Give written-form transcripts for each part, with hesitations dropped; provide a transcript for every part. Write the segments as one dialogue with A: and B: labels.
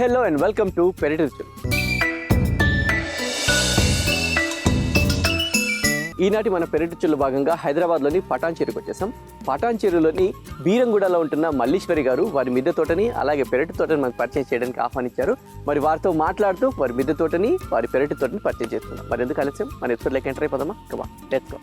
A: Hello and welcome to పెరటి రుచులు. ఈనాటి మన పెరటి రుచుల్లో భాగంగా హైదరాబాద్లోని పటాన్చెరుకు వచ్చేసాం. పటాన్చెరులోని బీరంగూడలో ఉంటున్న మల్లీశ్వరి గారు వారి మిద్దె తోటని అలాగే పెరటి తోటని మనకు పరిచయం చేయడానికి ఆహ్వానించారు. మరి వారితో మాట్లాడుతూ వారి మిద్దె తోటని వారి పెరటి తోటని పరిచయం చేస్తున్నాం. మరి ఎందుకు ఆలస్యం, మన ఎపిసోడ్లోకి ఎంటర్ అయిపోదామా? Come on, let's go.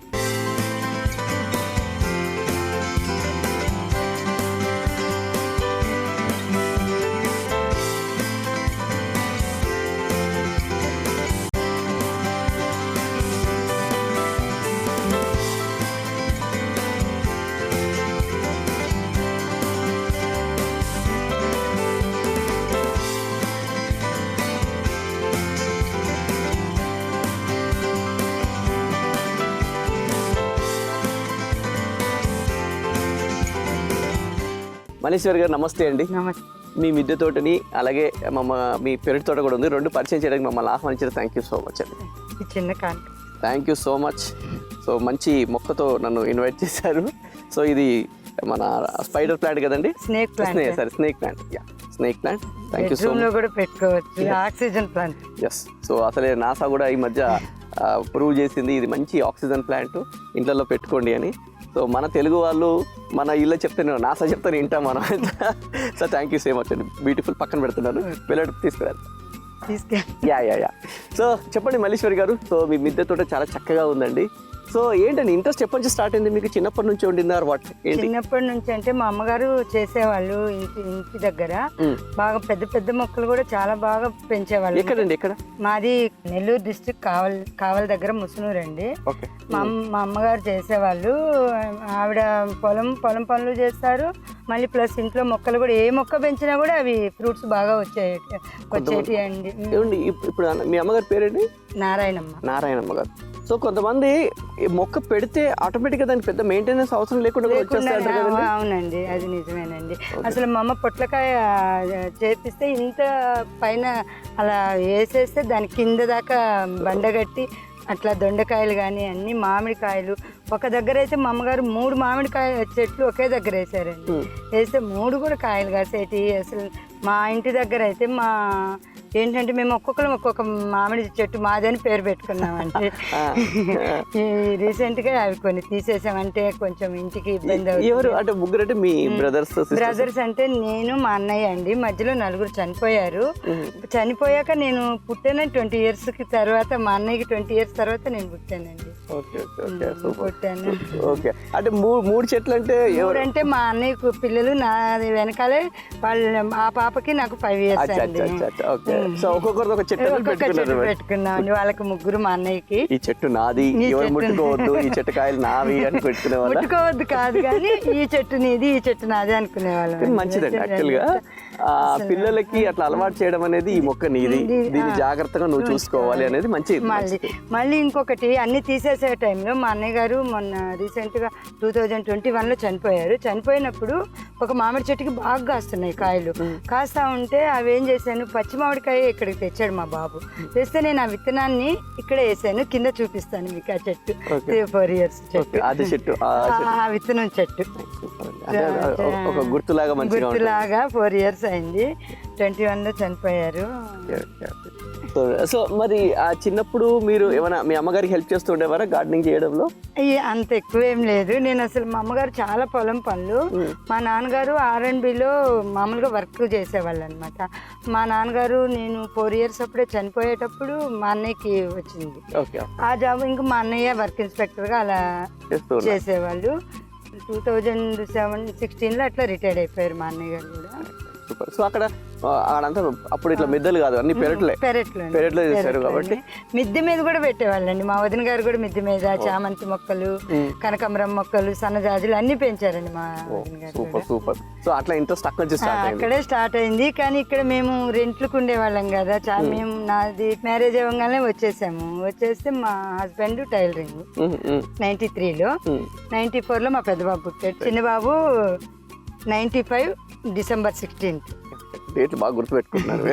A: Malleswari garu నమస్తే అండి.
B: నమస్తే.
A: మీ మిద్దె తోటని అలాగే మీ పెరటి తోట కూడా ఉంది, రెండు పరిచయం చేయడానికి మమ్మల్ని ఆహ్వానించారు. థ్యాంక్ యూ సో మచ్ అండి.
B: చిన్న కాంట.
A: Thank you so much. So మంచి మొక్కతో నన్ను ఇన్వైట్ చేశారు. సో ఇది మన స్పైడర్ ప్లాంట్ కదండి?
B: Snake plant.
A: Sorry, snake plant. Yeah, snake plant. Thank you so much.
B: కూడా పెట్టుకోవచ్చు. Oxygen plant.
A: ఎస్. సో అసలే నాసా కూడా ఈ మధ్య ప్రూవ్ చేసింది ఇది మంచి ఆక్సిజన్ ప్లాంట్, ఇంట్లో పెట్టుకోండి అని. సో మన తెలుగు వాళ్ళు మన ఇల్లు చెప్తే నాసా చెప్తాను వింటాం మనం. So thank you so much అండి. బ్యూటిఫుల్. పక్కన పెడుతున్నాను, పిల్లడు తీసుకురాలి. యా. సో చెప్పండి మల్లీశ్వరి గారు, సో మీ మిద్దె తోట చాలా చక్కగా ఉందండి. సో ఏంటండి ఇంట్రెస్ట్ ఎప్పటి నుంచి స్టార్ట్ అయింది మీకు? చిన్నప్పటి నుంచి ఉండిందా? వాట్ ఏంటి?
B: చిన్నప్పటి నుంచి అంటే మా అమ్మగారు చేసేవాళ్ళు ఇంటి దగ్గర. బాగా పెద్ద పెద్ద మొక్కలు కూడా చాలా బాగా పెంచేవాళ్ళు.
A: ఎక్కడండి? ఎక్కడ?
B: మాది నెల్లూరు డిస్ట్రిక్ట్ కావల్ దగ్గర ముసునూరు అండి. మా అమ్మగారు చేసేవాళ్ళు. ఆవిడ పొలం పనులు చేస్తారు, మళ్ళీ ప్లస్ ఇంట్లో మొక్కలు కూడా ఏ మొక్క పెంచినా కూడా అవి ఫ్రూట్స్ బాగా వచ్చేటి అండి.
A: ఇప్పుడు మీ అమ్మగారి పేరేంటి? నారాయణమ్మ గారు. సో కొంతమంది మొక్క పెడితే ఆటోమేటిక్గా దానికి పెద్ద మెయింటెనెన్స్ అవసరం లేకుండా వచ్చేస్తారు.
B: అవునండి, అది నిజమేనండి. అసలు మా అమ్మ పొట్లకాయ చేపిస్తే ఇంత పైన అలా వేసేస్తే దాని కింద దాకా బండగట్టి అట్లా దొండకాయలు కానీ అన్ని మామిడికాయలు. ఒక దగ్గర అయితే మా అమ్మగారు 3 మామిడికాయ చెట్లు ఒకే దగ్గర వేసారండి. వేస్తే 3 కూడా కాయలు కాసేటి. అసలు మా ఇంటి దగ్గర అయితే ఏంటంటే మేము ఒక్కొక్కరు ఒక్కొక్క మామిడి చెట్టు మాదని పేరు పెట్టుకున్నామంటే రీసెంట్ గా అవి కొన్ని తీసేసామంటే కొంచెం ఇంటికి ఇబ్బంది అవుతుంది.
A: ఎవరు అంటే ముగ్గురు? అంటే మీ
B: బ్రదర్స్ అంటే నేను, మా అన్నయ్య అండి. మధ్యలో 4 చనిపోయారు. చనిపోయాక నేను పుట్టాను 20 years తర్వాత. మా అన్నయ్యకి 20 years తర్వాత నేను పుట్టానండి. పుట్టాను.
A: అంటే 3 చెట్లు అంటే
B: ఎవరంటే మా అన్నయ్యకు పిల్లలు, నా వెనకాలే వాళ్ళు. ఆ పాపకి నాకు 5 years అండి.
A: సో ఒక్కొక్కరు ఒక చెట్టు
B: పెట్టుకున్నాం. వాళ్ళకి 3, మా అన్నయ్యకి.
A: ఈ చెట్టు నాది, ఎవరు ముట్టుకోవద్దు, ఈ చెట్టు కాయలు నావి అని పెట్టుకునేవాళ్ళు.
B: ముట్టుకోవద్దు కాదు కానీ ఈ చెట్టు నీది, ఈ చెట్టు నాది అనుకునేవాళ్ళం.
A: మంచిదండి. యాక్చువల్ గా పిల్లలకి అట్లా అలవాటు చేయడం అనేది, ఈ మొక్క నీది, దీన్ని జాగ్రత్తగా నువ్వు చూసుకోవాలి అనేది మంచిది.
B: మళ్ళీ ఇంకొకటి, అన్ని తీసేసే టైంలో మా అన్నయ్య గారు మొన్న రీసెంట్ గా 2021లో చనిపోయారు. చనిపోయినప్పుడు ఒక మామిడి చెట్టుకి బాగా కాస్తున్నాయి కాయలు. కాస్తా ఉంటే అవి ఏం చేశాను, పచ్చి మామిడికాయ ఇక్కడికి తెచ్చాడు మా బాబు. తెస్తే నేను ఆ విత్తనాన్ని ఇక్కడ వేసాను. కింద చూపిస్తాను మీకు ఆ చెట్టు. 4 years చెట్టు, ఆ విత్తనం చెట్టు.
A: గుర్తులాగా
B: 4 years అయింది. 21లో చనిపోయారు.
A: సో మరి ఆ చిన్నప్పుడు మీరు ఏమైనా మీ అమ్మగారికి హెల్ప్ చేస్తూ ఉండేవారా గార్డెనింగ్ చేయడంలో?
B: అంత ఎక్కువేం లేదు. నేను అసలు మా అమ్మగారు చాలా పొలం పనులు. మా నాన్నగారు R&Bలో మామూలుగా వర్క్ చేసేవాళ్ళు అనమాట. మా నాన్నగారు నేను 4 years అప్పుడే చనిపోయేటప్పుడు మా అన్నయ్యకి వచ్చింది ఆ జాబ్. ఇంకా మా అన్నయ్య వర్క్ ఇన్స్పెక్టర్గా అలా చేసేవాళ్ళు. 2016లో అట్లా రిటైర్డ్ అయిపోయారు మా అన్నయ్య గారు కూడా.
A: సూపర్. సో అక్కడంతా అప్పుడు ఇట్లా మిద్దెలు కాదు, అన్ని పెరట్లో చేశారు కాబట్టి
B: మిద్దె మీద కూడా పెట్టేవాళ్ళండి. మా వదిన గారు కూడా మిద్దె మీద చామంతి మొక్కలు, కనకాంబరం మొక్కలు, సన్నజాజులు అన్ని పెంచారండి మా వదిన గారు.
A: సూపర్. సో అట్లా ఇంట్రెస్ట్
B: అక్కడే స్టార్ట్ అయింది. కానీ ఇక్కడ మేము రెంట్లకు ఉండేవాళ్ళం కదా. మేము నాది మ్యారేజ్ అవ్వగానే వచ్చేస్తే మా హస్బెండ్ టైలరింగ్ 93లో, 94లో మా పెద్ద బాబు పుట్టాడు. చిన్న బాబు 95 December 16th.
A: డేట్లు బాగా గుర్తుపెట్టుకుంటున్నారు.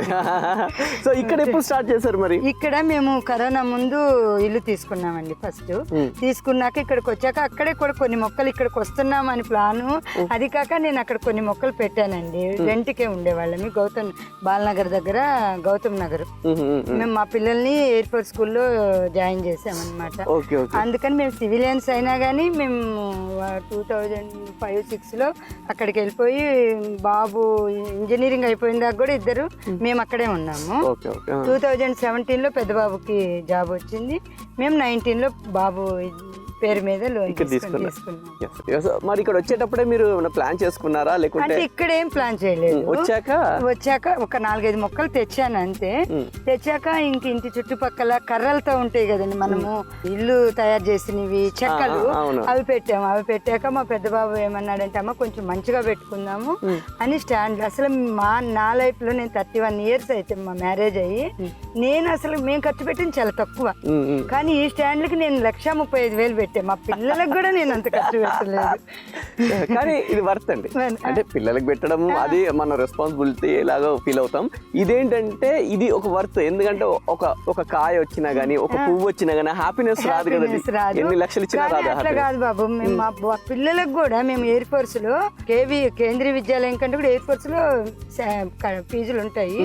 A: సో ఇక్కడ ఎప్పుడు స్టార్ట్ చేశారు మరి?
B: ఇక్కడ మేము కరోనా ముందు ఇల్లు తీసుకున్నామండి. ఫస్ట్ తీసుకున్నాక ఇక్కడికి వచ్చాక అక్కడే కూడా కొన్ని మొక్కలు ఇక్కడికి వస్తున్నామని ప్లాను. అది కాక నేను అక్కడ కొన్ని మొక్కలు పెట్టానండి. రెంట్కే ఉండేవాళ్ళమి గౌతమ్ బాలనగర్ దగ్గర, గౌతమ్ నగర్. మేము మా పిల్లల్ని ఎయిర్ ఫోర్స్ స్కూల్లో జాయిన్ చేసామన్నమాట. అందుకని మేము సివిలియన్స్ అయినా కానీ మేము 2005-06లో అక్కడికి వెళ్ళిపోయి బాబు ఇంజనీరింగ్ అయిపోయిన దాకా కూడా ఇద్దరు మేము అక్కడే ఉన్నాము. 2017లో పెద్ద బాబుకి జాబ్ వచ్చింది. మేము 19లో బాబు పేరు మీద లోన్ తీసుకున్నాం.
A: మరి ఇక్కడ వచ్చేటప్పుడే మీరు ప్లాన్ చేసుకున్నారా లేకుంటే?
B: ఇక్కడ ఏం ప్లాన్ చేయలేదు. వచ్చాక ఒక 4-5 మొక్కలు తెచ్చాను అంతే. తెచ్చాక ఇంటి చుట్టుపక్కల కర్రలతో ఉంటాయి కదండి మనము ఇల్లు తయారు చేసినవి చెక్కలు, అవి పెట్టాము. అవి పెట్టాక మా పెద్ద బాబు ఏమన్నాడంటే అమ్మ కొంచెం మంచిగా పెట్టుకుందాము అని స్టాండ్. అసలు నా లైఫ్ లో నేను 31 years అయితే మా మ్యారేజ్ అయ్యి నేను అసలు మేము ఖర్చు పెట్టింది చాలా తక్కువ. కానీ ఈ స్టాండ్లకి నేను 1,35,000 పెట్టాను. మా పిల్లలకు కూడా నేను అంత ఖర్చు పెట్టలేదు.
A: కానీ ఇది వర్త్ అండి. అంటే పిల్లలకు పెట్టడం అది మన రెస్పాన్సిబిలిటీ ఎలాగో ఫీల్ అవుతాం. ఇదేంటంటే ఇది ఒక వర్త్. ఎందుకంటే ఒక కాయ వచ్చినా గానీ ఒక పువ్వు వచ్చినా గానీ హ్యాపీనెస్ రాదు కదా. ఎన్ని లక్షలు ఇచ్చినా రాదు.
B: అట్లా కాదు బాబు. మేము మా పిల్లలకు కూడా మేము ఎయిర్ ఫోర్స్ లో కేంద్రీయ విద్యాలయం కంటే కూడా ఎయిర్ ఫోర్స్ లో ఫీజులు ఉంటాయి.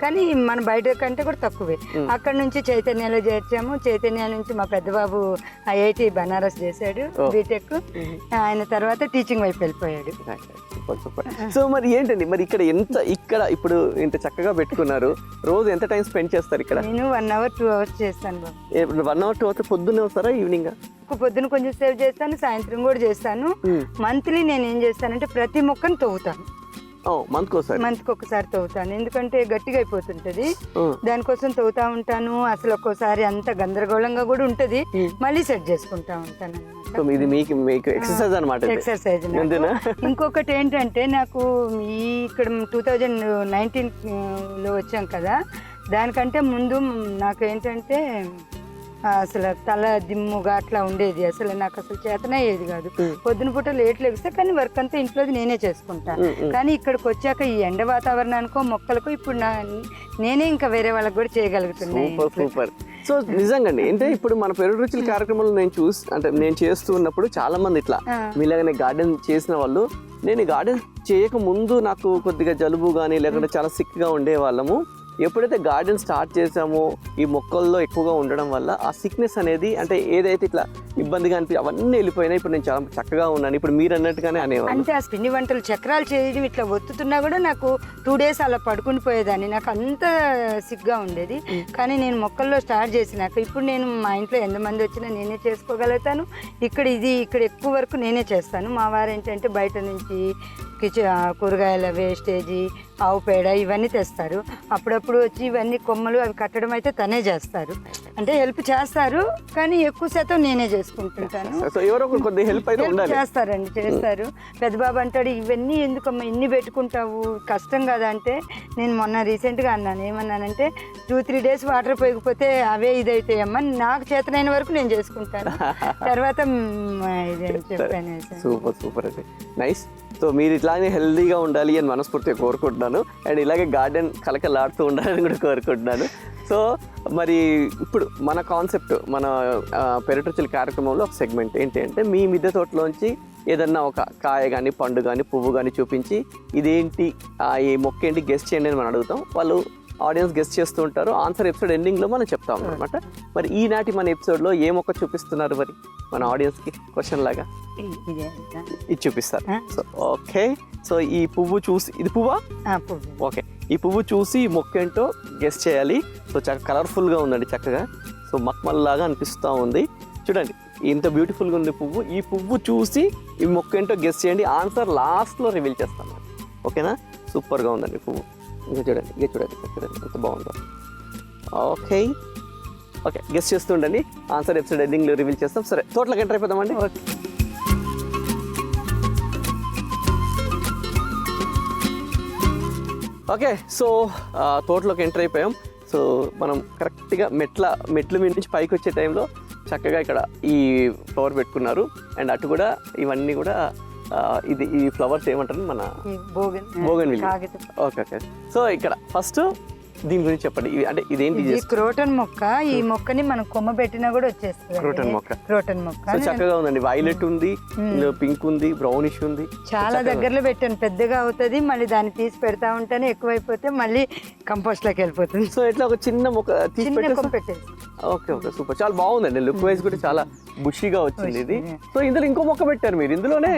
B: కానీ మన బయట కంటే కూడా తక్కువే. అక్కడ నుంచి చైతన్యలో చేర్చాము. చైతన్య నుంచి మా పెద్ద బాబు IIT బనారస్ చేశాడు బీటెక్. ఆయన తర్వాత టీచింగ్ వైపు వెళ్ళిపోయాడు.
A: సో మరి ఏంటండి మరి ఇక్కడ ఇప్పుడు ఇంత చక్కగా పెట్టుకున్నారు. రోజు ఎంత టైం స్పెండ్ చేస్తారు ఇక్కడ?
B: నేను 1 hour 2 hours చేస్తాను బాబు.
A: 1 hour 2 hours పొద్దున్నే వస్తారా ఈవినింగ్?
B: పొద్దున కొంచెం సేవ్ చేస్తాను, సాయంత్రం కూడా చేస్తాను. మంత్లీ నేను ఏం చేస్తానంటే ప్రతి మొక్కను తవ్వుతాను. మంత్కి ఒకసారి తవ్వుతాను. ఎందుకంటే గట్టిగా అయిపోతుంటది. దానికోసం తవ్వుతా ఉంటాను. అసలు ఒక్కోసారి అంత గందరగోళంగా కూడా ఉంటది. మళ్ళీ సెట్ చేసుకుంటా ఉంటాను. ఎక్సర్సైజ్. ఇంకొకటి ఏంటంటే నాకు ఇక్కడ 2019లో వచ్చాం కదా, దానికంటే ముందు నాకు ఏంటంటే అసలు తల దిమ్ముగా అట్లా ఉండేది. అసలు నాకు అసలు చేతనే అయ్యేది కాదు. పొద్దున పూట లేట్ లెగిస్తే కానీ వర్క్ అంతా ఇంట్లోది నేనే చేసుకుంటాను. కానీ ఇక్కడికి వచ్చాక ఈ ఎండ వాతావరణానికో మొక్కలకో ఇప్పుడు నేనే ఇంకా వేరే వాళ్ళకి కూడా చేయగలుగుతున్నాను.
A: సూపర్. సో నిజంగా అంటే ఇప్పుడు మన పెరుగు రుచుల కార్యక్రమంలో నేను చేస్తూ ఉన్నప్పుడు చాలా మంది ఇట్లా మీలాగానే గార్డెన్ చేసిన వాళ్ళు, నేను గార్డెన్ చేయక ముందు నాకు కొద్దిగా జలుబు కానీ లేకుంటే చాలా సిక్గా ఉండే వాళ్ళము. ఎప్పుడైతే గార్డెన్ స్టార్ట్ చేసామో ఈ మొక్కల్లో ఎక్కువగా ఉండడం వల్ల ఆ సిక్నెస్ అనేది అంటే ఏదైతే ఇట్లా ఇబ్బందిగా అవన్నీ వెళ్ళిపోయినాయి. ఇప్పుడు నేను చాలా చక్కగా ఉన్నాను. ఇప్పుడు మీరు అన్నట్టుగానే అనేవాళ్ళు.
B: అంటే ఆ పిండి వంటలు చక్రాలు చేయడం ఇట్లా ఒత్తుతున్నా కూడా నాకు 2 days అలా పడుకుని పోయేదాన్ని. నాకు అంత సిగ్గా ఉండేది. కానీ నేను మొక్కల్లో స్టార్ట్ చేసినాక ఇప్పుడు నేను మా ఇంట్లో ఎంతమంది వచ్చినా నేనే చేసుకోగలుగుతాను. ఇక్కడ ఎక్కువ వరకు నేనే చేస్తాను. మా వారు ఏంటంటే బయట నుంచి కూరగాయల వేస్టేజీ, ఆవు పేడ ఇవన్నీ తెస్తారు. అప్పుడప్పుడు వచ్చి ఇవన్నీ కొమ్మలు అవి కట్టడం అయితే తనే చేస్తారు. అంటే హెల్ప్ చేస్తారు కానీ ఎక్కువ శాతం నేనే చేసుకుంటుంటాను. చేస్తారు. పెద్దబాబు అంటాడు ఇవన్నీ ఎందుకమ్మా ఇన్ని పెట్టుకుంటావు, కష్టం కదా అంటే నేను మొన్న రీసెంట్గా అన్నాను. ఏమన్నానంటే 2-3 days వాటర్ పోయకపోతే అవే ఇదైతాయమ్మా, నాకు చేతనైన వరకు నేను చేసుకుంటాను. తర్వాత ఇదే చెప్పాను.
A: సూపర్ అండి, నైస్. సో మీరు ఇట్లానే హెల్దీగా ఉండాలి అని మనస్ఫూర్తిగా కోరుకుంటున్నాను. అండ్ ఇలాగే గార్డెన్ కలకలాడుతూ ఉండాలని కూడా కోరుకుంటున్నాను. సో మరి ఇప్పుడు మన కాన్సెప్ట్ మన పెరటి కార్యక్రమంలో ఒక సెగ్మెంట్ ఏంటి అంటే మీ మిద్దె తోటలోంచి ఏదన్నా ఒక కాయ కానీ పండు కానీ పువ్వు కానీ చూపించి ఇదేంటి ఈ మొక్క ఏంటి గెస్ట్ చేయండి అని మనం అడుగుతాం. వాళ్ళు ఆడియన్స్ గెస్ట్ చేస్తూ ఉంటారు. ఆన్సర్ ఎపిసోడ్ ఎండింగ్లో మనం చెప్తాం అనమాట. మరి ఈనాటి మన ఎపిసోడ్లో ఏ మొక్క చూపిస్తున్నారు మరి మన ఆడియన్స్కి క్వశ్చన్ లాగా? ఇది చూపిస్తారు. So okay. సో ఈ పువ్వు చూసి ఇది పువ్వా? ఓకే. ఈ పువ్వు చూసి మొక్క ఏంటో గెస్ట్ చేయాలి. సో చాలా కలర్ఫుల్గా ఉందండి, చక్కగా. సో మక్మల్ లాగా అనిపిస్తూ ఉంది. చూడండి ఇంత బ్యూటిఫుల్గా ఉంది పువ్వు. ఈ పువ్వు చూసి ఈ మొక్క ఏంటో గెస్ట్ చేయండి. ఆన్సర్ లాస్ట్లో రివీల్ చేస్తాను. ఓకేనా? సూపర్గా ఉందండి పువ్వు. ఇంకా చూడండి ఎంత బాగుందో. ఓకే గెస్ట్ చేస్తూ ఉండండి. ఆన్సర్ ఎపిసోడ్ ఎండింగ్లో రివీల్ చేస్తాం. సరే తోటలోకి ఎంటర్ అయిపోదామండి. ఓకే. సో తోటలోకి ఎంటర్ అయిపోయాం. సో మనం కరెక్ట్గా మెట్ల మీద నుంచి పైకి వచ్చే టైంలో చక్కగా ఇక్కడ ఈ ఫ్లవర్ పెట్టుకున్నారు. అండ్ అటు కూడా ఇవన్నీ కూడా ఈ ఫ్లవర్స్ ఏమంటారు మన బోగన్విల్లియా. ఓకే సో ఇక్కడ ఫస్ట్ దీని గురించి చెప్పండి. అంటే ఇదేంటి?
B: ఇది క్రోటన్ మొక్క. ఈ మొక్కని మనం కొమ్మ పెట్టినా కూడా వచ్చేస్తుంది.
A: క్రోటన్ మొక్క.
B: క్రోటన్ మొక్క
A: సో చక్కగా ఉందండి. వైలెట్ ఉంది, పింక్ ఉంది, బ్రౌనిష్ ఉంది.
B: చాలా దగ్గరలో పెట్టాను. పెద్దగా అవుతుంది, మళ్ళీ దాన్ని తీసి పెడతా ఉంటాను. ఎక్కువైపోతే మళ్ళీ కంపోస్ట్ లోకి వెళ్ళిపోతుంది.
A: సో ఇట్లా ఒక చిన్న మొక్క తీసి
B: పెట్టేసి.
A: Okay okay, super. చాలా బాగుందండి. లుక్ వైజ్ కూడా చాలా బుషీగా వచ్చింది ఇది. సో ఇందులో ఇంకో మొక్క పెట్టారు మీరు. ఇందులోనే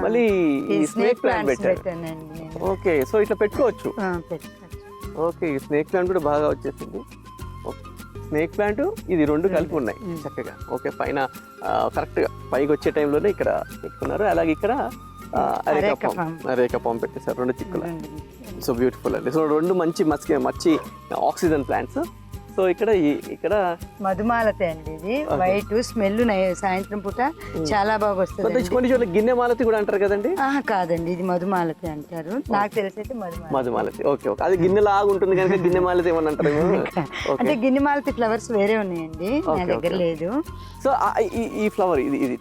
A: మళ్ళీ స్నేక్ ప్లాంట్ పెట్టారు. ఓకే, సో ఇట్లా పెట్టుకోవచ్చు. ఓకే, ఈ స్నేక్ ప్లాంట్ కూడా బాగా వచ్చేసింది. స్నేక్ ప్లాంట్ ఇది రెండు కలిపి ఉన్నాయి చక్కగా. ఓకే, పైన కరెక్ట్గా పైకి వచ్చే టైంలోనే ఇక్కడ పెట్టుకున్నారు. అలాగే ఇక్కడ అరేకా పామ్ పెట్టేశారు, రెండు చిక్కులు. సో బ్యూటిఫుల్ అండి. సో రెండు మంచి మంచి ఆక్సిజన్ ప్లాంట్స్. సో ఇక్కడ
B: మధుమాలతి అండి. ఇది వైట్ స్మెల్ సాయంత్రం పూట చాలా బాగా వస్తుంది.
A: కొన్ని చోట్ల గిన్నె మాలతి కూడా అంటారు కదండి?
B: కాదండి, ఇది మధుమాలతి అంటారు. నాకు తెలిసి అయితే
A: మధుమాలతి. ఓకే ఓకే, అది గిన్నె లాగా ఉంటుంది కనుక గిన్నె మాలతి ఏమని అంటారు?
B: అంటే గిన్నె మాలతి ఫ్లవర్స్ వేరే ఉన్నాయండి, నా దగ్గర లేదు.
A: సో ఈ ఫ్లవర్ ఇది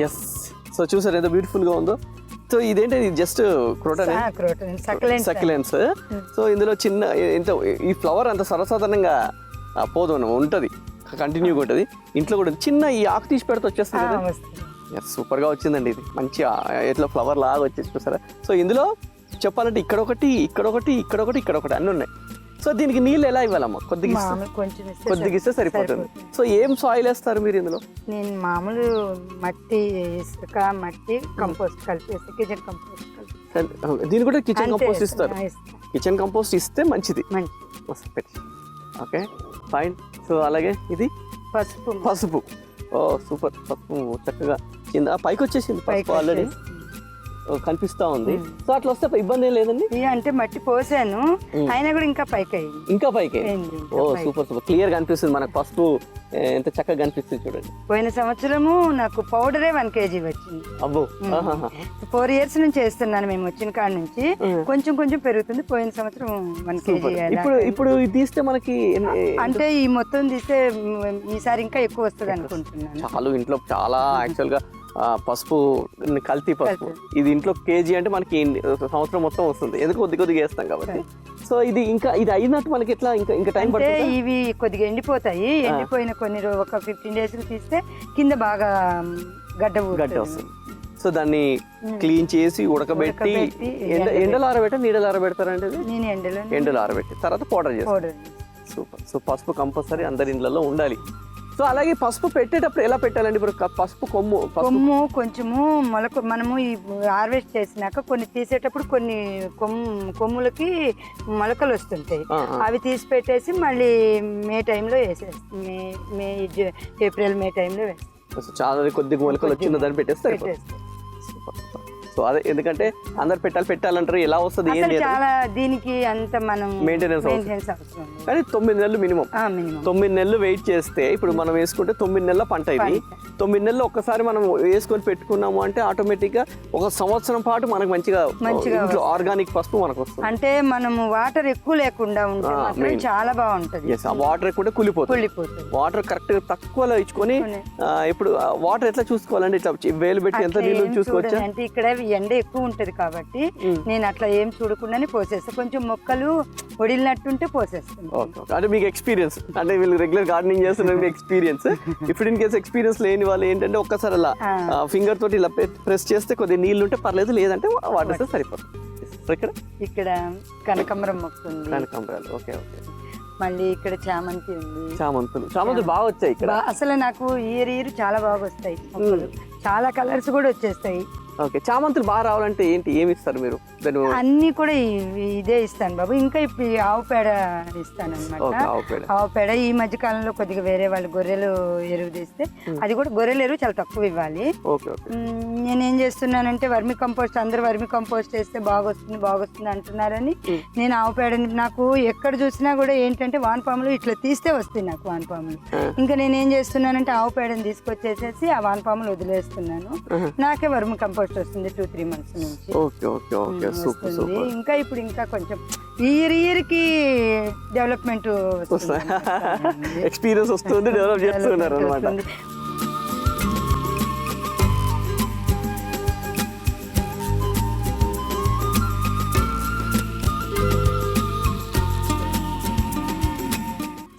A: ఎస్. సో చూసారు ఎంత బ్యూటిఫుల్ గా ఉందో. సో ఇదేంటి? ఇది జస్ట్ సక్యులెంట్స్. సో ఇందులో చిన్న ఎంత ఈ ఫ్లవర్ అంత సర్వసాధారణంగా పోదు, ఉంటుంది, కంటిన్యూగా ఉంటుంది. ఇంట్లో కూడా చిన్న ఈ ఆకు తీసి పెడితే వచ్చేస్తుంది. సూపర్ గా వచ్చిందండి. ఇది మంచి ఎట్లా ఫ్లవర్ లాగా వచ్చేసి చూసారా. సో ఇందులో చెప్పాలంటే ఇక్కడొకటి అన్నీ ఉన్నాయి. సో దీనికి నీళ్ళు ఎలా ఇవ్వాలమ్మా? కొద్దిగా ఇస్తే సరిపోతుంది. సో ఏం సాయిల్ వేస్తారు మీరు ఇందులో?
B: నేను మామూలు మట్టి, ఇసుక, మట్టి, కంపోస్ట్ కలిపేసి కిచెన్ కంపోస్ట్.
A: దీని కూడా కిచెన్ కంపోస్ట్ ఇస్తారు. కిచెన్ కంపోస్ట్ ఇస్తే మంచిది. Okay fine. సో అలాగే ఇది పసుపు. ఓ సూపర్. పసుపు చక్కగా కింద పైకి వచ్చేసింది. పసుపు ఆల్రెడీ కనిపిస్తా ఉంది. సో అట్లా వస్తే ఇబ్బంది ఏం లేదండి.
B: అంటే మట్టి పోసాను, అయినా కూడా ఇంకా పైకి
A: ఓ సూపర్ సూపర్. క్లియర్ కనిపిస్తుంది మనకు పసుపు ఎంత చక్కగా కనిపిస్తుంది చూడండి.
B: పోయిన సంవత్సరము నాకు పౌడరే 1 kg వచ్చింది.
A: అబ్బో,
B: 4 years నుంచి వేస్తున్నాను మేము వచ్చిన కాడ నుంచి. కొంచెం పెరుగుతుంది. పోయిన సంవత్సరం 1 kg.
A: ఇప్పుడు తీస్తే మనకి
B: అంటే ఈ మొత్తం తీస్తే ఈసారి ఇంకా ఎక్కువ వస్తుంది అనుకుంటున్నాను.
A: చాలా ఇంట్లో చాలా యాక్చువల్ గా పసుపు, కల్తీ పసుపు. ఇది ఇంట్లో కేజీ అంటే మనకి సంవత్సరం మొత్తం వస్తుంది. ఎందుకు కొద్దిగా వేస్తాం కాబట్టి. సో ఇది అయినట్టు మనకి ఎట్లా ఇంకా టైం పడుతుంది.
B: ఇవి కొద్దిగా ఎండిపోతాయి. ఎండిపోయిన ఒక 15 days తీస్తే కింద బాగా గడ్డ
A: వస్తుంది. సో దాన్ని క్లీన్ చేసి ఉడకబెట్టి ఎండలో ఆరబెట్ట, నీడలో ఆరబెడతారంటే
B: నేను
A: ఎండలో ఆరబెట్టి తర్వాత పౌడర్ చేస్తాను. సూపర్. సో పసుపు కంపల్సరీ అందరి ఇండ్లలో ఉండాలి. సో అలాగే పసుపు పెట్టేటప్పుడు ఎలా పెట్టాలండి? ఇప్పుడు పసుపు కొమ్ము
B: కొంచెము మొలక మనము ఈ హార్వెస్ట్ చేసినాక కొన్ని తీసేటప్పుడు కొన్ని కొమ్ములకి మొలకలు వస్తుంటాయి. అవి తీసి పెట్టేసి మళ్ళీ మే టైంలో వేసేస్తాం. ఏప్రిల్ మే టైంలో వేస్తాం.
A: చాలా కొద్దిగా మొలకలు వచ్చిన దాన్ని పెట్టేస్తారు. సో అదే, ఎందుకంటే అందరు పెట్టాలంటారు. ఎలా వస్తుంది
B: చాలా దీనికి అంత మనం
A: మెయింటెనెన్స్ అవసరం. కానీ 9 నెలలు మినిమం. 9 నెలలు వెయిట్ చేస్తే ఇప్పుడు మనం వేసుకుంటే 9 నెలల పంట ఇది. 9 నెలలు ఒక్కసారి మనం వేసుకొని పెట్టుకున్నాము అంటే ఆటోమేటిక్ గా 1 సంవత్సరం పాటు మనకు మంచిగా ఆర్గానిక్ పసుపు మనకు వస్తుంది.
B: అంటే మనము వాటర్ ఎక్కువ లేకుండా ఉంటే చాలా బాగుంటది.
A: ఆ వాటర్ ఎక్కువ కులిపోతుంది. వాటర్ కరెక్ట్ గా తక్కువలో ఇచ్చుకొని ఇప్పుడు వాటర్ ఎట్లా చూసుకోవాలంటే ఇట్లా వేలు పెట్టి ఎంత నీళ్ళు చూసుకోవచ్చు.
B: అంటే ఇక్కడ ఎండ ఎక్కువ ఉంటది కాబట్టి నేను అట్లా ఏం చూడకుండానే పోసేస్తా. కొంచెం మొక్కలు ఒడిలినట్టుంటే పోసేస్తాను.
A: అంటే మీకు ఎక్స్పీరియన్స్, అంటే వీళ్ళు రెగ్యులర్ గార్డెనింగ్ చేస్తున్న ఎక్స్పీరియన్స్. ఇప్పుడు ఇన్ కేసు ఎక్స్పీరియన్స్ లేని వాళ్ళు ఏంటంటే ఒక్కసారి అలా ఫింగర్ తోటి ఇలా ప్రెస్ చేస్తే కొద్దిగా నీళ్ళు ఉంటే పర్లేదు, లేదంటే వాటర్ సరిపోతుంది.
B: ఇక్కడ కనకాంబరం మొక్క ఉంది.
A: కనకాంబరాలు. Okay okay.
B: మళ్ళీ ఇక్కడ చామంతి ఉంది.
A: చామంతులు బాగా వచ్చాయి ఇక్కడ.
B: అసలు నాకు ఇయర్ చాలా బాగా వస్తాయి. చాలా కలర్స్ కూడా వచ్చేస్తాయి.
A: ఓకే, చామంతులు బాగా రావాలంటే ఏమి ఇస్తారు మీరు?
B: అన్ని కూడా ఇదే ఇస్తాను బాబు. ఇంకా ఇప్పుడు ఆవు పేడ ఇస్తాను అనమాట. ఆవు పేడ ఈ మధ్య కాలంలో కొద్దిగా వేరే వాళ్ళు గొర్రెలు ఎరువు తీస్తే అది కూడా గొర్రెల ఎరువు చాలా తక్కువ ఇవ్వాలి. నేనేం చేస్తున్నానంటే వర్మి కంపోస్ట్, అందరూ వర్మి కంపోస్ట్ వేస్తే బాగొస్తుంది అంటున్నారని నేను ఆవు పేడని, నాకు ఎక్కడ చూసినా కూడా ఏంటంటే వానపాములు ఇట్లా తీస్తే వస్తాయి నాకు వానపాములు. ఇంకా నేనేం చేస్తున్నానంటే ఆవు పేడని తీసుకొచ్చేసేసి ఆ వానపాములు వదిలేస్తున్నాను. నాకే వర్మి కంపోస్ట్ వస్తుంది 2-3 months నుంచి. ఇంకా ఇప్పుడు ఇంకా కొంచెం ఇయర్ కి డెవలప్మెంట్
A: ఎక్స్పీరియన్స్ వస్తుంది, డెవలప్ చేస్తున్నారు అన్నమాట.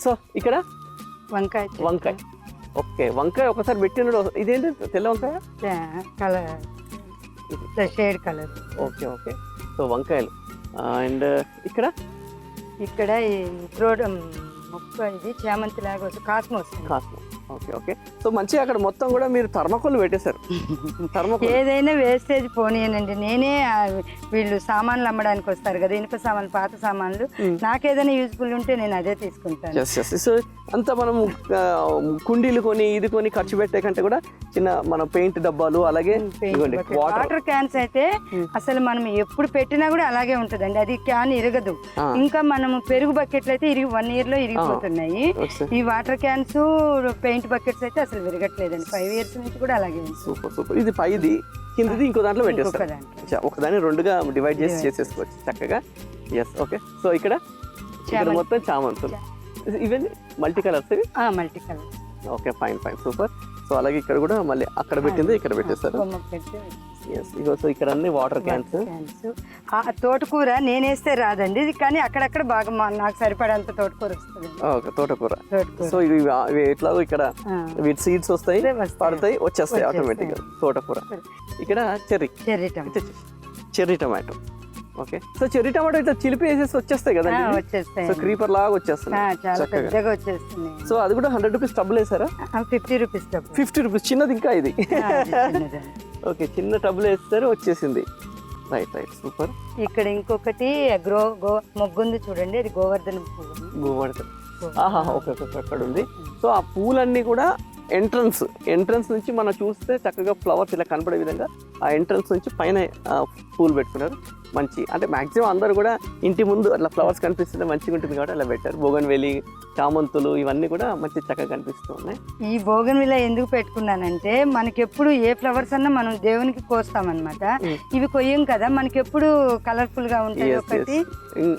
A: సో ఇక్కడ
B: వంకాయ చెట్టు.
A: వంకాయ. ఓకే, వంకాయ ఒకసారి పెట్టినప్పుడు ఇదేంటి తెల్ల వంకాయ,
B: colour shade colour.
A: Okay okay. So వంకాయలు. అండ్ ఇక్కడ
B: ఈ మొక్క ఇది చామంతి లాగా వస్తుంది, cosmos.
A: Cosmo. Okay okay. So మంచిగా అక్కడ మొత్తం కూడా మీరు థర్మాకోల్ పెట్టేశారు. థర్మాకోల్
B: ఏదైనా వేస్టేజ్ పోనీయనండి. నేనే వీళ్ళు సామాన్లు అమ్మడానికి వస్తారు కదా, ఇనుప సామాన్లు, పాత సామాన్లు, నాకేదైనా యూజ్ఫుల్ ఉంటే నేను అదే తీసుకుంటాను.
A: సో అంతా మనం కుండీలు కొని ఇది కొని ఖర్చు పెట్టే కంటే కూడా చిన్న మన పెయింట్ డబ్బాలు, అలాగే
B: వాటర్ క్యాన్స్ అయితే అసలు మనం ఎప్పుడు పెట్టినా కూడా అలాగే ఉంటదండి, అది క్యాన్ ఇరగదు. ఇంకా మనము పెరుగు బకెట్లు అయితే 1 year లో ఇరిగిపోతున్నాయి. ఈ వాటర్ క్యాన్స్, పెయింట్ బకెట్స్ అయితే అసలు విరగట్లేదండి, 5 years నుంచి కూడా అలాగే ఉంది.
A: Super super. ఇది పైది, కిందది ఇంకో దాంట్లో పెట్టేస్తారు. ఒకదాన్ని 2గా డివైడ్ చేసి చేసేసుకోవచ్చు చక్కగా. Yes, okay. సో ఇక్కడ మొత్తం చామంతులు, ఇవన్నీ multi colours.
B: Multi colour.
A: Okay, fine fine, super. So అలాగే ఇక్కడ కూడా మళ్ళీ అక్కడ పెట్టింది ఇక్కడ పెట్టేస్తారు. సో ఇక్కడ అన్ని వాటర్ క్యాన్స్.
B: తోటకూర నేనేస్తే రాదండి, కానీ అక్కడక్కడ బాగా నాకు సరిపడంత తోటకూర వస్తుంది.
A: ఓకే, తోటకూర. సో ఇవి ఎట్లాగో ఇక్కడ వీటి సీడ్స్ వస్తాయి, పడతాయి, వచ్చేస్తాయి ఆటోమేటిక్ గా. తోటకూర. ఇక్కడ cherry tomato. Okay. So cherry tomato ఇట్లా చిలిపి వేసేసి వచ్చేస్తాయి కదా,
B: వచ్చేస్తాయి.
A: సో క్రీపర్ లాగా వచ్చేస్తుంది. సో అది కూడా 100 రూపీస్ టబ్బులు వేసారా?
B: 50 రూపీస్.
A: 50 రూపీస్ చిన్నది. ఇంకా ఇది ఓకే, చిన్న టబ్బులు వేస్తారు, వచ్చేసింది. Right right, super.
B: ఇక్కడ ఇంకొకటి మొగ్గుంది చూడండి, అది గోవర్ధన పువ్వు.
A: గోవర్ధన. ఆహా, ఓకే ఓకే, అక్కడ ఉంది. సో ఆ పూలన్నీ కూడా ఎంట్రన్స్ నుంచి మనం చూస్తే చక్కగా ఫ్లవర్స్ ఇలా కనపడే విధంగా ఆ ఎంట్రన్స్ నుంచి పైన పూలు పెట్టుకున్నారు. మంచి, అంటే మాక్సిమం అందరూ కూడా ఇంటి ముందు అట్లా ఫ్లవర్స్ కనిపిస్తుంటే మంచిగా ఉంటుంది కాబట్టి అలా పెట్టారు. బోగన్వేలి, చామంతులు, ఇవన్నీ కూడా మంచి చక్కగా కనిపిస్తూ ఉన్నాయి.
B: ఈ బోగన్విలా ఎందుకు పెట్టుకున్నానంటే, మనకి ఎప్పుడు ఏ ఫ్లవర్స్ అన్నా మనం దేవునికి కోస్తామన్నమాట. ఇవి కొయ్యం కదా, మనకి ఎప్పుడు కలర్ఫుల్ గా ఉంటాయి. ఒకటి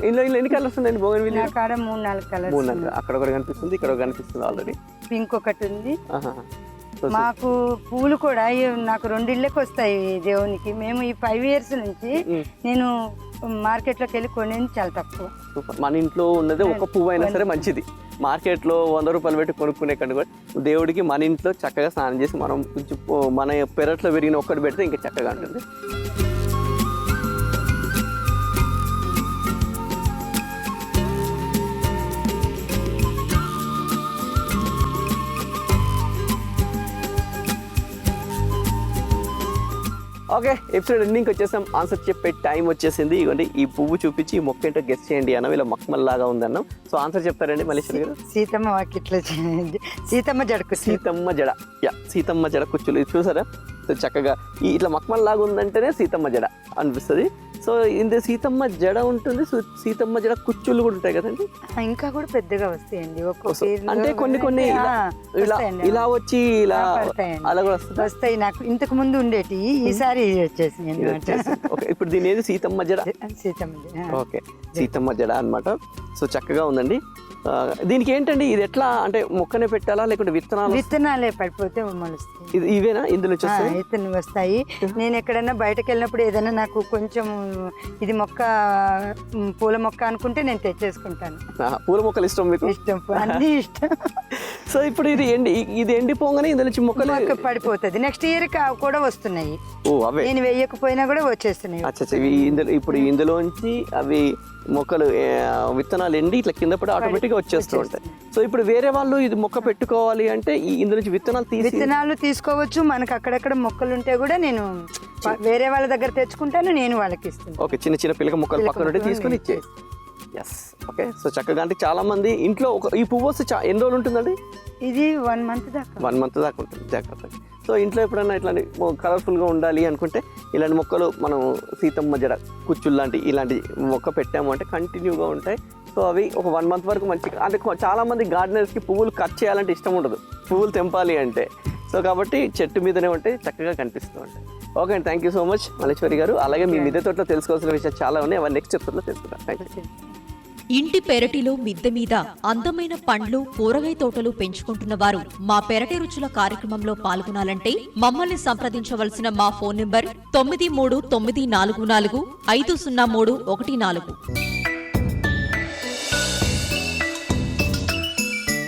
A: ఇందులో ఎన్ని కలర్స్ ఉన్నాయండి బోగన్విలా?
B: కాడ 3-4 కలర్స్.
A: అక్కడ ఒకటి కనిపిస్తుంది, ఇక్కడ ఒకటి కనిపిస్తుంది ఆల్రెడీ.
B: పింక్ ఒకటి ఉంది. మాకు పూలు కూడా నాకు 2 ఇళ్ళకి వస్తాయి దేవునికి. మేము ఈ 5 years నుంచి నేను మార్కెట్ లోకి వెళ్ళి కొనేది చాలా తక్కువ.
A: మన ఇంట్లో ఉన్నది ఒక పువ్వు అయినా సరే మంచిది. మార్కెట్ లో 100 రూపాయలు పెట్టి కొనుక్కునే కంటే కూడా దేవుడికి మన ఇంట్లో చక్కగా స్నానం చేసి మనం కొంచెం మన పెరట్లో పెరిగిన ఒక్కటి పెడితే ఇంకా చక్కగా ఉంటుంది. ఓకే, ఎపిసోడ్ ఎండింగ్కి వచ్చేసాం. ఆన్సర్ చెప్పే టైం వచ్చేసింది. ఇవ్వండి, ఈ పువ్వు చూపించి ఈ మొక్క ఏంటో గెస్ చేయండి అన్న. ఇలా మొక్కమల్ లాగా ఉందన్నాం. సో ఆన్సర్ చెప్తారండి మల్లేశ్వరి గారు?
B: సీతమ్మ వాకిట్లో సీతమ్మ జడ
A: సీతమ్మ జడ కుచ్చులు. ఇది చూసారా? సో చక్కగా ఇట్లా మక్మల్ లాగా ఉందంటేనే సీతమ్మ జడ అనిపిస్తుంది. సో ఇందులో సీతమ్మ జడ ఉంటుంది, సీతమ్మ జడ కుచ్చులు కూడా ఉంటాయి కదండి.
B: ఇంకా కూడా పెద్దగా వస్తాయండి,
A: అంటే కొన్ని ఇలా వచ్చి ఇలా అలా కూడా
B: వస్తాయి. నాకు ఇంతకు ముందు ఉండేటి, ఈసారి వచ్చేసింది.
A: ఇప్పుడు దీని ఏది? సీతమ్మ జడ. ఓకే, సీతమ్మ జడ అన్నమాట. సో చక్కగా ఉందండి. దీనికి ఏంటండి, ఇది ఎట్లా అంటే మొక్కనే పెట్టాలా లేకుంటే
B: విత్తనాలే పడిపోతే మొలుస్తాయి?
A: ఇవేనా ఇందులో
B: విత్తనాలు వస్తాయి. నేను ఎక్కడన్నా బయటకు వెళ్ళినప్పుడు ఏదైనా నాకు కొంచెం ఇది మొక్క, పూల మొక్క అనుకుంటే నేను తెచ్చేసుకుంటాను.
A: పూల మొక్కలు ఇష్టం మీకు?
B: ఇష్టం, అన్ని ఇష్టం.
A: సో ఇప్పుడు ఇది ఎండిపోగానే ఇందులో నుంచి మొక్కలు
B: పడిపోతుంది. నెక్స్ట్ ఇయర్ కూడా వస్తున్నాయి.
A: అవే
B: నేను వేయకపోయినా కూడా వచ్చేస్తున్నాయి.
A: ఇప్పుడు ఇందులోంచి అవి మొక్కలు విత్తనాలు ఎండి ఇట్లా కింద పడి ఆటోమేటిక్ గా వచ్చేస్తూ ఉంటాయి. సో ఇప్పుడు వేరే వాళ్ళు ఇది మొక్క పెట్టుకోవాలి అంటే ఇందులో నుంచి విత్తనాలు తీసుకోవచ్చు.
B: మనకు అక్కడక్కడ మొక్కలు ఉంటే కూడా నేను వేరే వాళ్ళ దగ్గర తెచ్చుకుంటాను, నేను వాళ్ళకి ఇస్తాను.
A: ఓకే, చిన్న చిన్న పిల్లక మొక్కలు పక్కన ఉంటే తీసుకొని ఇచ్చే. Yes, okay. సో చక్కగా అంటే చాలా మంది ఇంట్లో ఈ పువ్వు వస్తే ఎన్ని రోజులు ఉంటుందండి?
B: ఇది 1 month దాకా.
A: 1 month దాకా ఉంటుంది, జాగ్రత్తగా. సో ఇంట్లో ఎప్పుడైనా ఇట్లాంటి కలర్ఫుల్గా ఉండాలి అనుకుంటే ఇలాంటి మొక్కలు మనం సీతమ్మ జడ కుచ్చులు లాంటి ఇలాంటి మొక్క పెట్టాము అంటే కంటిన్యూగా ఉంటాయి. సో అవి ఒక 1 month వరకు మంచిగా, అంటే చాలా మంది గార్డెనర్స్కి పువ్వులు కట్ చేయాలంటే ఇష్టం ఉండదు, పువ్వులు తెంపాలి అంటే. సో కాబట్టి చెట్టు మీదనే ఉంటే చక్కగా కనిపిస్తూ ఉంటాయి. ఓకే అండి, thank you so much Malleswari గారు. అలాగే మీ మిద్దె తోటలో తెలుసుకోవాల్సిన విషయాలు చాలా ఉన్నాయి, అవన్నీ నెక్స్ట్ ఎపిసోడ్లో తెలుసుకుంటాం. Thank you.
C: ఇంటి పెరటిలో మిద్దె మీద అందమైన పండ్లు, కూరగాయ తోటలు పెంచుకుంటున్న వారు మా పెరటి రుచుల కార్యక్రమంలో పాల్గొనాలంటే మమ్మల్ని సంప్రదించవలసిన మా ఫోన్ నంబర్ 9394450314.